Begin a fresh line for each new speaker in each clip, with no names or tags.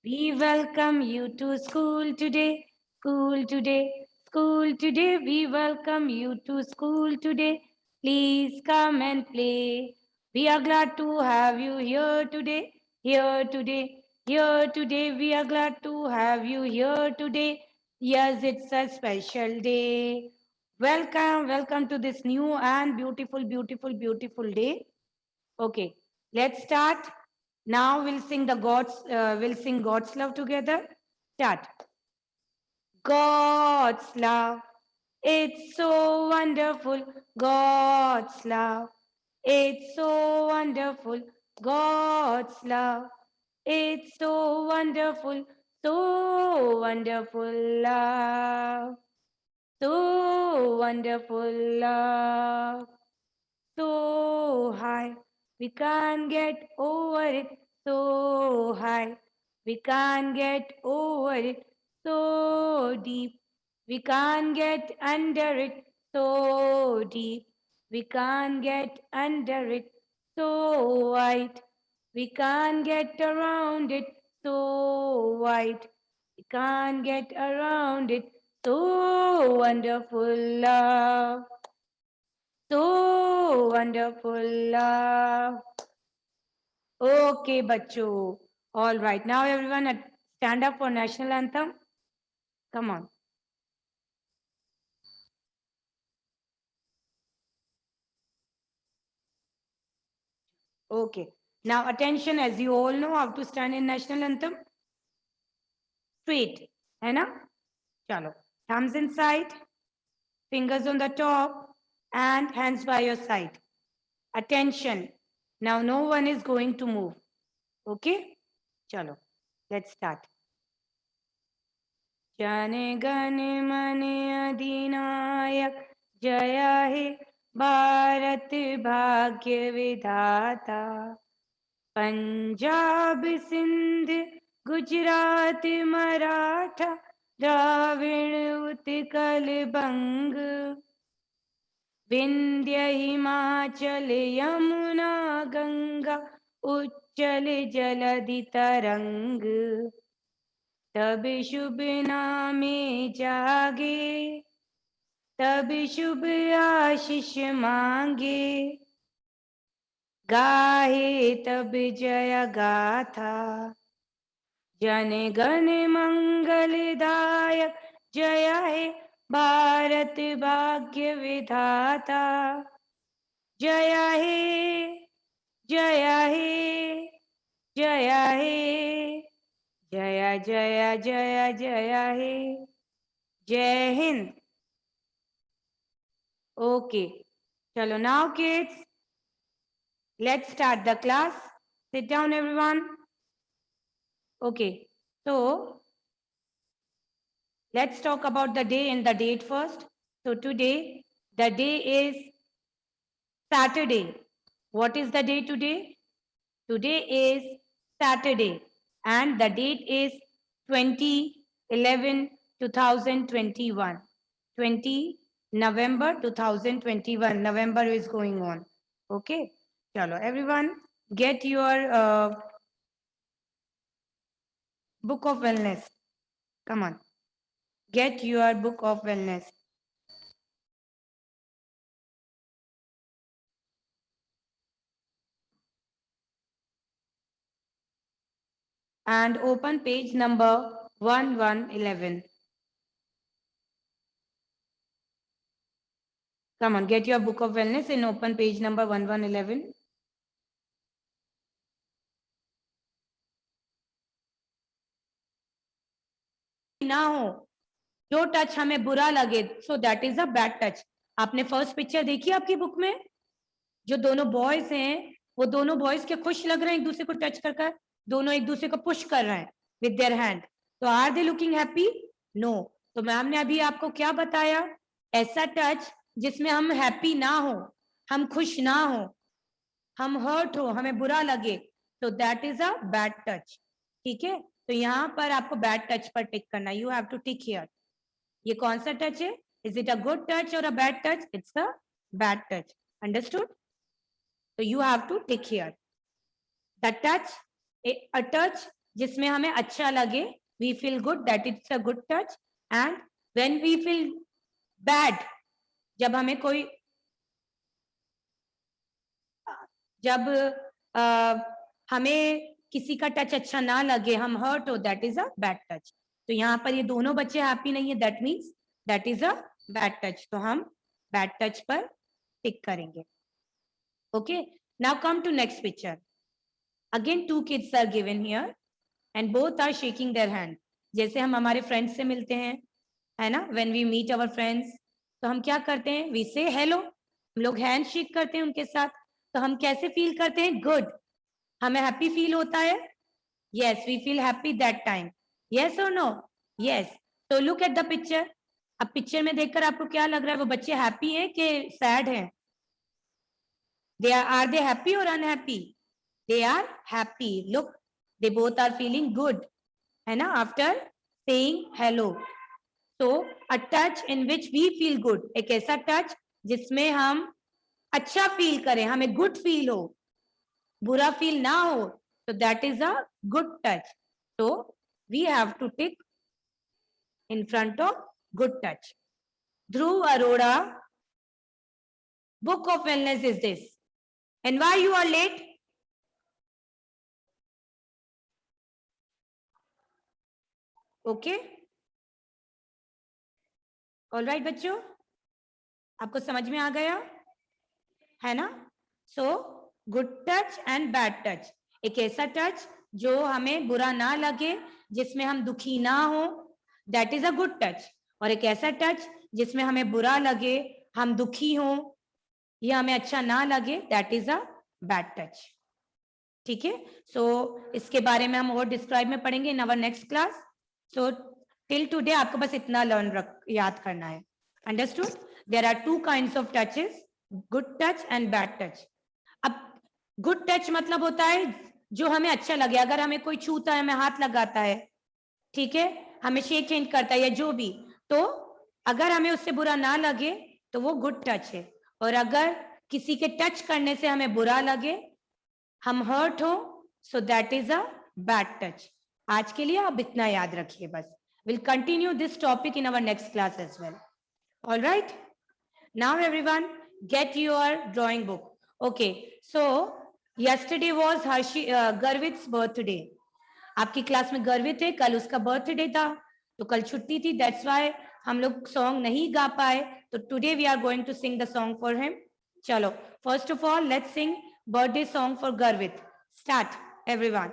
We welcome you to school today, school today, school today. We welcome you to school today. Please come and play. We are glad to have you here today, here today, here today. We are glad to have you here today. Yes, it's a special day. Welcome, welcome to this new and beautiful, beautiful, beautiful day. Okay, let's start. Now we'll sing God's love together. Start. God's love, it's so wonderful. God's love, it's so wonderful. God's love, it's so wonderful. So wonderful love. So wonderful love. So high, we can't get over it. So high, we can't get over it. So deep, we can't get under it. So deep, we can't get under it. So wide, we can't get around it. So wide, we can't get around it. So wonderful love. So wonderful love. Okay, bachcho. All right. Now everyone stand up for national anthem. Come on. Okay. Now attention, as you all know how to stand in national anthem. Straight. है ना? Chalo. Thumbs inside, fingers on the top, and hands by your side. Attention. Now no one is going to move. Okay? Chalo. Let's start. Jana Gana मन अधिनायक जय हे भारत भाग्य विधाता पंजाब सिंध गुजरात मराठा द्राविड़ उत्कल बंग विंध्य हिमाचल यमुना गंगा उच्चल जलधि तरंग तब शुभ नामे जागे तब शुभ आशीष मांगे गाहे तब जय गाथा जन गण मंगलदायक जय हे भारत भाग्य विधाता जय हे जय हे जय हे जय जय जय जय हे जय Hind. Okay, chalo now kids, let's start the class. Sit down everyone. Okay, so let's talk about the day and the date first. So today the day is Saturday. What is the day today? Today is Saturday and the date is 20/11/2021. 20 November 2021. November is going on. Okay. Chalo, everyone get your book of wellness. Come on. Get your book of wellness. And open page number 1111. Come on, get your book of wellness and open page number 1111. ना हो जो touch हमें बुरा लगे सो that is a bad touch. आपने first picture देखी आपकी book में? जो दोनों बॉयज हैं वो दोनों बॉयज के खुश लग रहे हैं एक दूसरे को टच कर दोनों एक दूसरे को पुश कर रहे हैं विद देयर हैंड. तो are they looking happy? No. तो मैम ने अभी आपको क्या बताया? ऐसा टच जिसमें हम हैप्पी ना हो, हम खुश ना हो, हम हर्ट हो, हमें बुरा लगे, तो that is a bad touch. ठीक है, तो यहाँ पर आपको बैड टच पर टिक करना. You have to tick here. ये कौन सा टच है? Is it a good touch और a bad touch? It's a bad touch. Understood? So you have to tick here. The touch, a touch जिसमें हमें अच्छा लगे, we feel good, that is a good touch. And when we feel bad, जब हमें कोई जब हमें किसी का टच अच्छा ना लगे, हम हर्ट हो, that is a bad touch. तो यहाँ पर ये दोनों बच्चे हैप्पी नहीं है, that means that is a bad touch. तो हम बैड टच पर टिक करेंगे. Okay, now come to next picture. Again two kids are given here and both are shaking their hand. जैसे हम हमारे फ्रेंड्स से मिलते हैं, है ना, when we meet our friends, तो हम क्या करते हैं, वी से हेलो, हम लोग हैंड शेक करते हैं उनके साथ. तो हम कैसे फील करते हैं, गुड, हमें हैप्पी फील होता है. Yes, we feel happy that time. Yes और नो? यस. तो लुक एट द पिक्चर. अब पिक्चर में देखकर आपको क्या लग रहा है, वो बच्चे हैप्पी हैं कि सैड हैं? Are they happy or unhappy? They are happy. Look, they both are feeling good, है ना, after saying hello. So a touch in which we feel good, एक ऐसा touch जिसमें हम अच्छा फील करें, हमें गुड फील हो, बुरा फील ना हो, तो that is a good touch. So we have to tick in front of good touch. Dhruv Arora, book of wellness is this. And why you are late? Okay. All right बच्चों, आपको समझ में आ गया है ना? So good touch and bad touch, एक ऐसा touch जो हमें बुरा ना लगे, जिसमें हम दुखी ना हो, that is a good touch. और एक ऐसा टच जिसमें हमें बुरा लगे, हम दुखी हो या हमें अच्छा ना लगे, that is a bad touch. ठीक है. सो इसके बारे में हम और डिस्क्राइब में पढ़ेंगे in our next class. So till today आपको बस इतना याद करना है. Understood? There are two kinds of touches, good touch and bad touch. अब गुड टच मतलब होता है जो हमें अच्छा लगे, अगर हमें कोई छूता है, हमें हाथ लगाता है, ठीक है, हमें शेक हैंड करता है या जो भी, तो अगर हमें उससे बुरा ना लगे तो वो गुड टच है. और अगर किसी के टच करने से हमें बुरा लगे, हम हर्ट हो, so that is a bad touch. आज के लिए आप इतना याद रखिए बस. Will continue this topic in our next class as well. All right, now everyone get your drawing book. Okay, so yesterday was Garvit's birthday. आपकी क्लास में गर्वित है, कल उसका बर्थडे था, तो कल छुट्टी थी, दैट्स व्हाई हम लोग सॉन्ग नहीं गा पाए. तो today we are going to sing the song for him. चलो, first of all let's sing birthday song for Garvit. Start, everyone.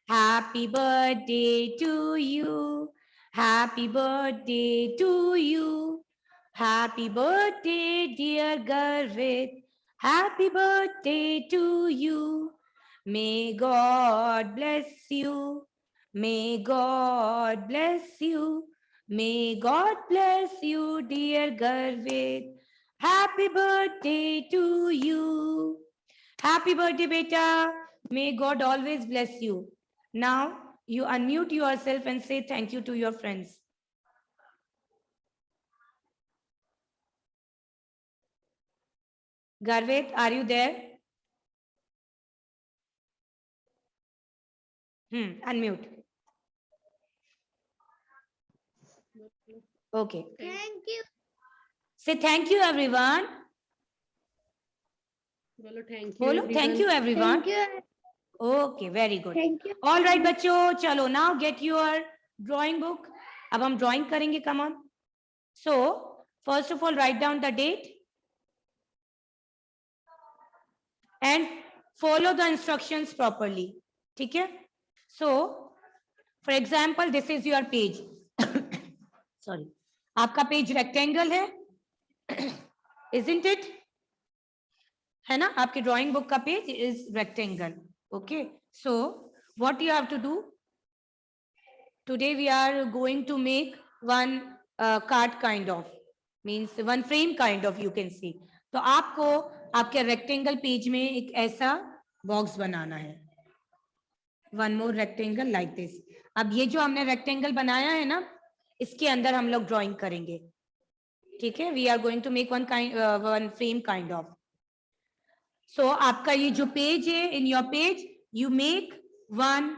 Happy birthday to you. Happy birthday to you. Happy birthday, dear Garvit. Happy birthday to you. May God bless you. May God bless you. May God bless you, dear Garvit. Happy birthday to you. Happy birthday, beta. May God always bless you. Now you unmute yourself and say thank you to your friends. Garvit, are you there? Unmute. Okay.
Thank you.
Say thank you, everyone.
बोलो
thank you, everyone.
Thank you.
Okay, very good.
Thank you.
All right, बच्चों, चलो now get your drawing book. अब हम drawing करेंगे, come on. So first of all, write down the date and follow the instructions properly. ठीक है? So for example, this is your page. Sorry, आपका page rectangle है, isn't it? है ना, आपके ड्राइंग बुक का page is rectangle. Okay, so what you have to do, today we are going to make one card kind of, means one frame kind of, you can see. तो आपको आपके rectangle page में एक ऐसा box बनाना है, one more rectangle like this. अब ये जो हमने रेक्टेंगल बनाया है ना, इसके अंदर हम लोग ड्राइंग करेंगे. ठीक है, we are going to make one frame kind of. So आपका ये जो पेज है, in your page you make one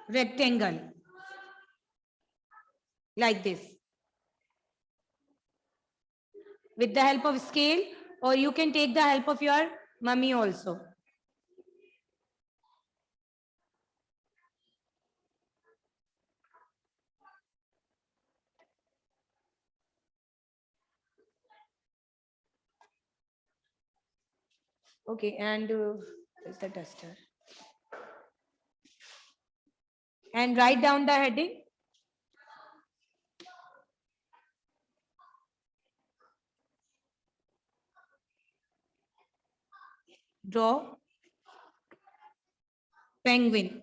rectangle like this with the help of scale, or you can take the help of your mummy also. Okay, and where's the duster? And write down the heading. Draw penguin.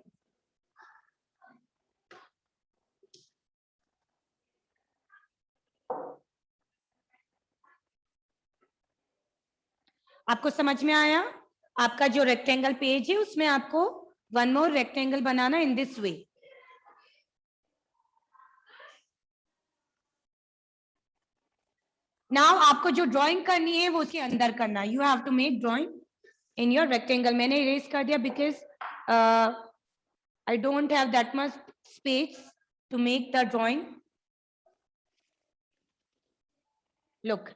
आपको समझ में आया? आपका जो rectangle page है उसमें आपको one more rectangle बनाना इन दिस वे. नाउ आपको जो ड्राइंग करनी है वो उसके अंदर करना. You have to make drawing in your rectangle. मैंने इरेज कर दिया because I don't have that much space to make the drawing. Look,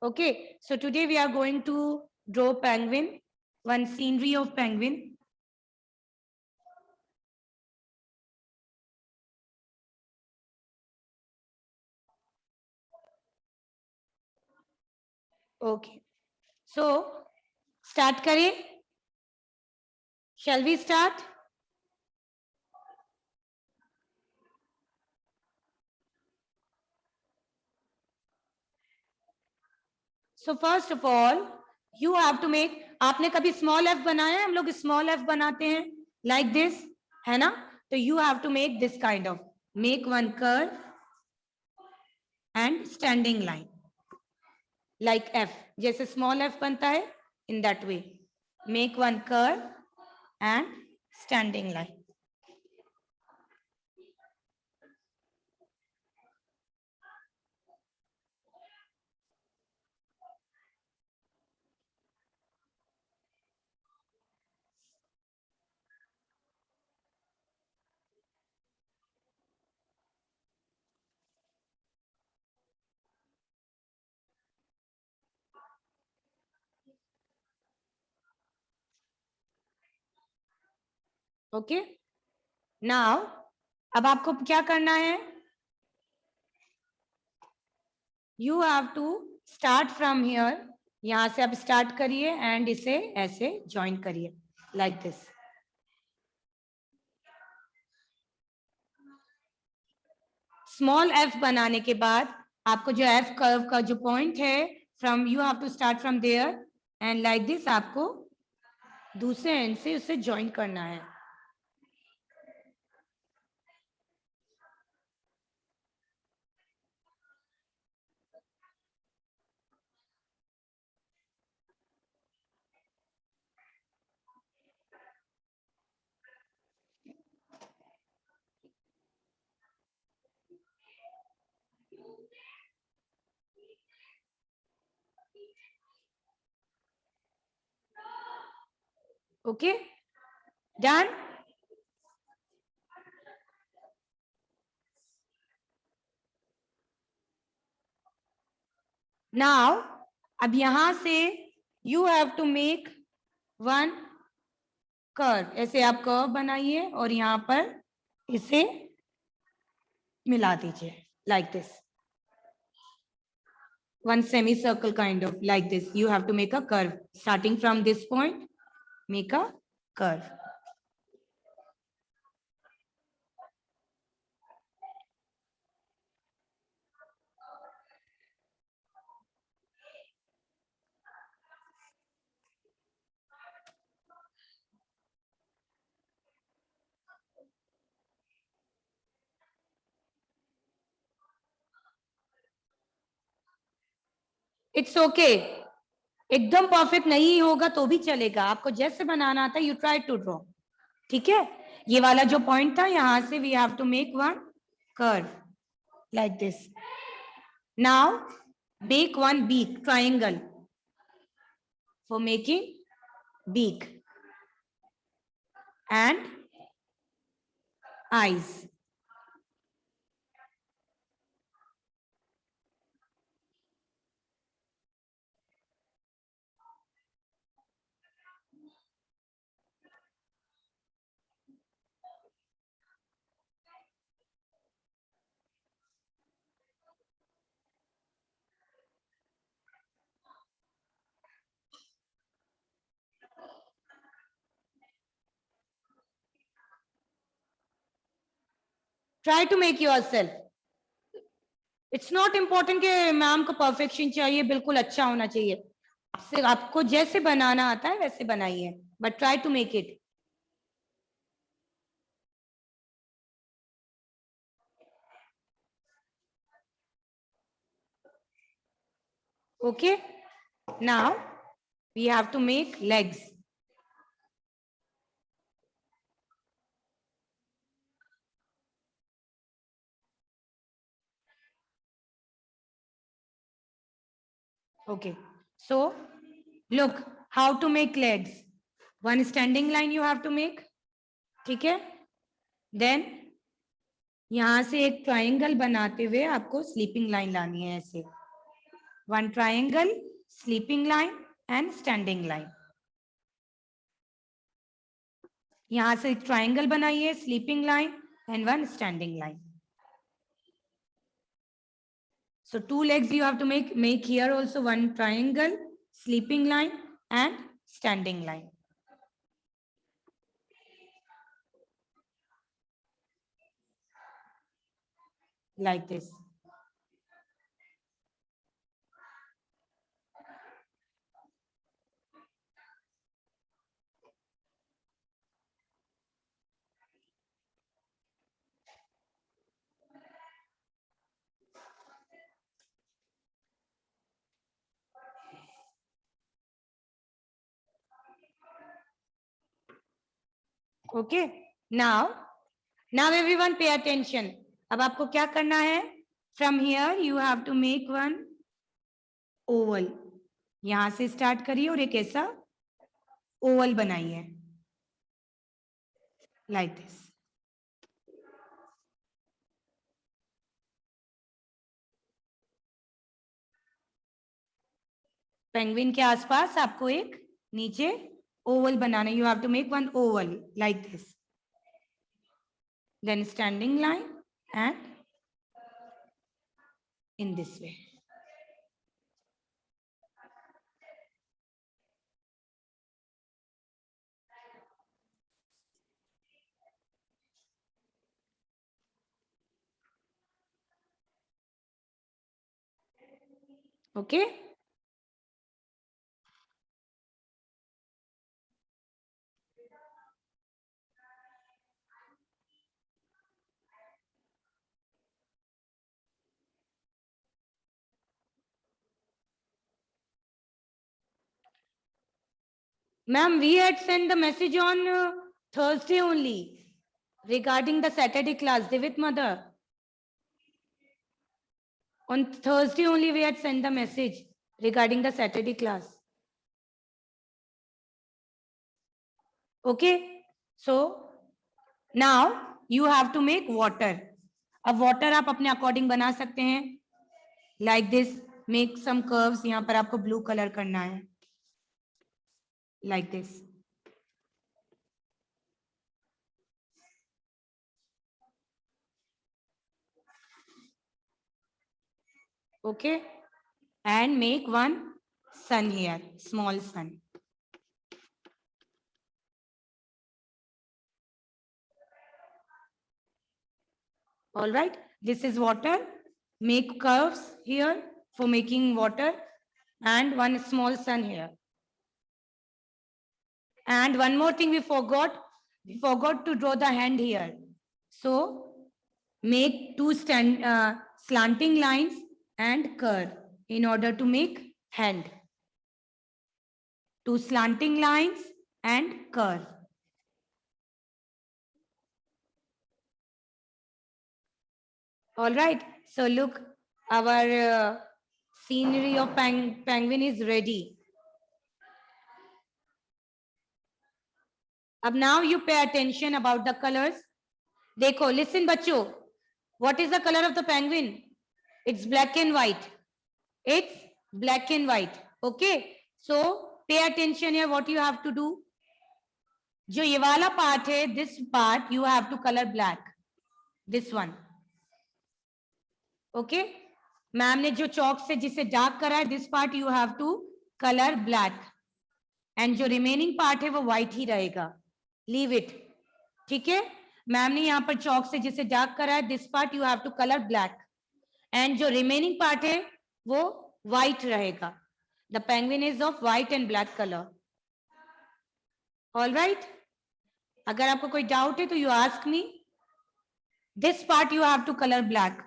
okay, so today we are going to draw penguin, one scenery of penguin. Okay, so start करें. Shall we start? So first of all, you have to make. आपने कभी small f बनाया है? हम लोग small f बनाते हैं like this, है ना? तो you have to make this kind of. Make one curve and standing line like f. जैसे small f बनता है in that way. Make one curve and standing line. Okay, now अब आपको क्या करना है? You have to start from here. यहां से आप स्टार्ट करिए एंड इसे ऐसे ज्वाइन करिए लाइक दिस. स्मॉल एफ बनाने के बाद आपको जो एफ कर्व का जो पॉइंट है from you have to start from there and like this आपको दूसरे एंड से उसे ज्वाइन करना है. Okay, done. Now अब यहां से you have to make one curve. ऐसे आप कर्व बनाइए और यहां पर इसे मिला दीजिए like this. One semicircle kind of like this. You have to make a curve starting from this point. Make a curve. It's okay. एकदम परफेक्ट नहीं होगा तो भी चलेगा. आपको जैसे बनाना आता है यू ट्राई टू ड्रॉ. ठीक है, ये वाला जो पॉइंट था यहां से we have to make one curve like this. Now make one beak triangle for making beak and eyes. Try to make yourself. It's not important कि मैम को perfection चाहिए, बिल्कुल अच्छा होना चाहिए. आपसे आपको जैसे बनाना आता है वैसे बनाइए, but try to make it. Okay. Now we have to make legs. Okay. So look how to make legs. One standing line you have to make. ठीक है? Then यहां से एक ट्राइंगल बनाते हुए आपको स्लीपिंग लाइन लानी है ऐसे. One triangle, sleeping line and standing line. यहां से एक ट्राइंगल बनाइए, sleeping line and one standing line. So 2 legs you have to make here also one triangle, sleeping line and standing line. Like this. Okay. Now everyone pay attention. अब आपको क्या करना है? From here you have to make one oval. यहां से start करिए और एक ऐसा ओवल बनाइए. Like this. पेंगुइन के आसपास आपको एक नीचे Oval banana. You have to make one oval like this. Then standing line and in this way. Okay. Ma'am, we had sent the message on Thursday only regarding the Saturday class. Divit mother. On Thursday only we had sent the message regarding the Saturday class. Okay. So now you have to make water. अब water आप अपने according बना सकते हैं. Like this. Make some curves. यहाँ पर आपको blue color करना है. Like this. Okay. And make one sun here. Small sun. All right. This is water. Make curves here for making water and one small sun here. And one more thing we forgot to draw the hand here. So make two slanting lines and curve in order to make hand. Two slanting lines and curve. All right. So look, our scenery of penguin is ready. Now you pay attention about the colors. देखो, listen बच्चों, what is the color of the penguin? It's black and white. It's black and white. Okay, so pay attention here. What you have to do? जो ये वाला part है, this part you have to color black. This one. Okay, ma'am ने जो चौक से जिसे dark करा है, this part you have to color black. And जो remaining part है वो white ही रहेगा. Leave it. ठीक है, मैम ने यहाँ पर चौक से जिसे डार्क करा है, this part you have to color black. And जो remaining part है वो white रहेगा. The penguin is of white and black color. All right. अगर आपको कोई doubt है तो you ask me. This part you have to color black.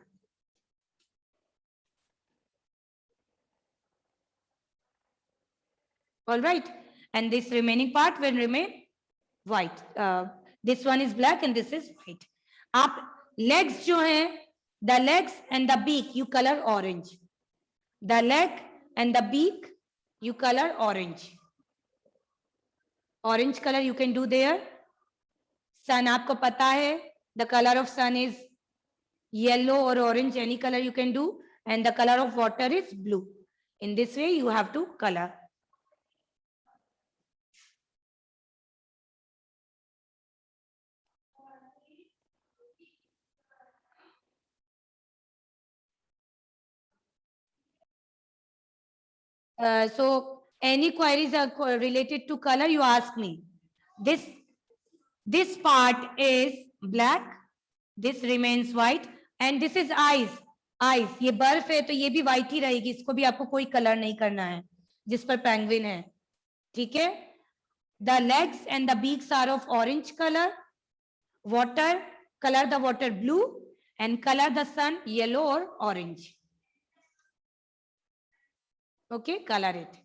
All right. And this remaining part will remain white. This one is black and this is white. आप legs जो हैं, the legs and the beak you color orange. The leg and the beak you color orange. Orange color you can do there. Sun आपको पता है, the color of sun is yellow or orange, any color you can do, and the color of water is blue. In this way you have to color. So any queries are related to color, you ask me. This part is black, this remains white, and this is eyes. Eyes, ये बर्फ है तो ये भी white ही रहेगी, इसको भी आपको कोई color नहीं करना है, जिस पर penguin है, ठीक है? The legs and the beaks are of orange color. Water, color the water blue, and color the sun yellow or orange. Okay, color it.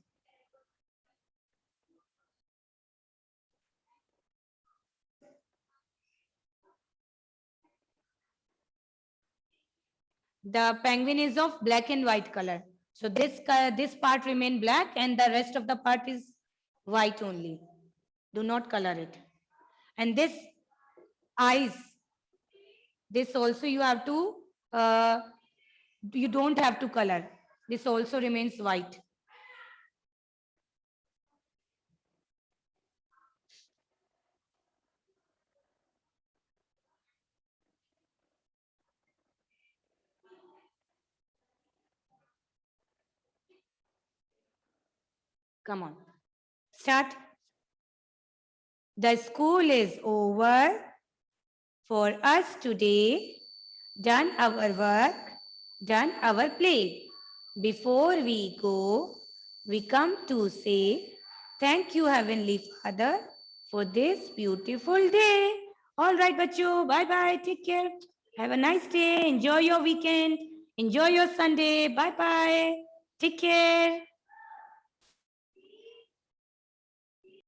The penguin is of black and white color. So this part remain black and the rest of the part is white only. Do not color it. And this eyes, this also you have to, you don't have to color. This also remains white. Come on, start. The school is over for us today. Done our work, done our play. Before we go, we come to say, thank you, Heavenly Father, for this beautiful day. All right, bachcho, bye-bye, take care. Have a nice day, enjoy your weekend, enjoy your Sunday, bye-bye, take care.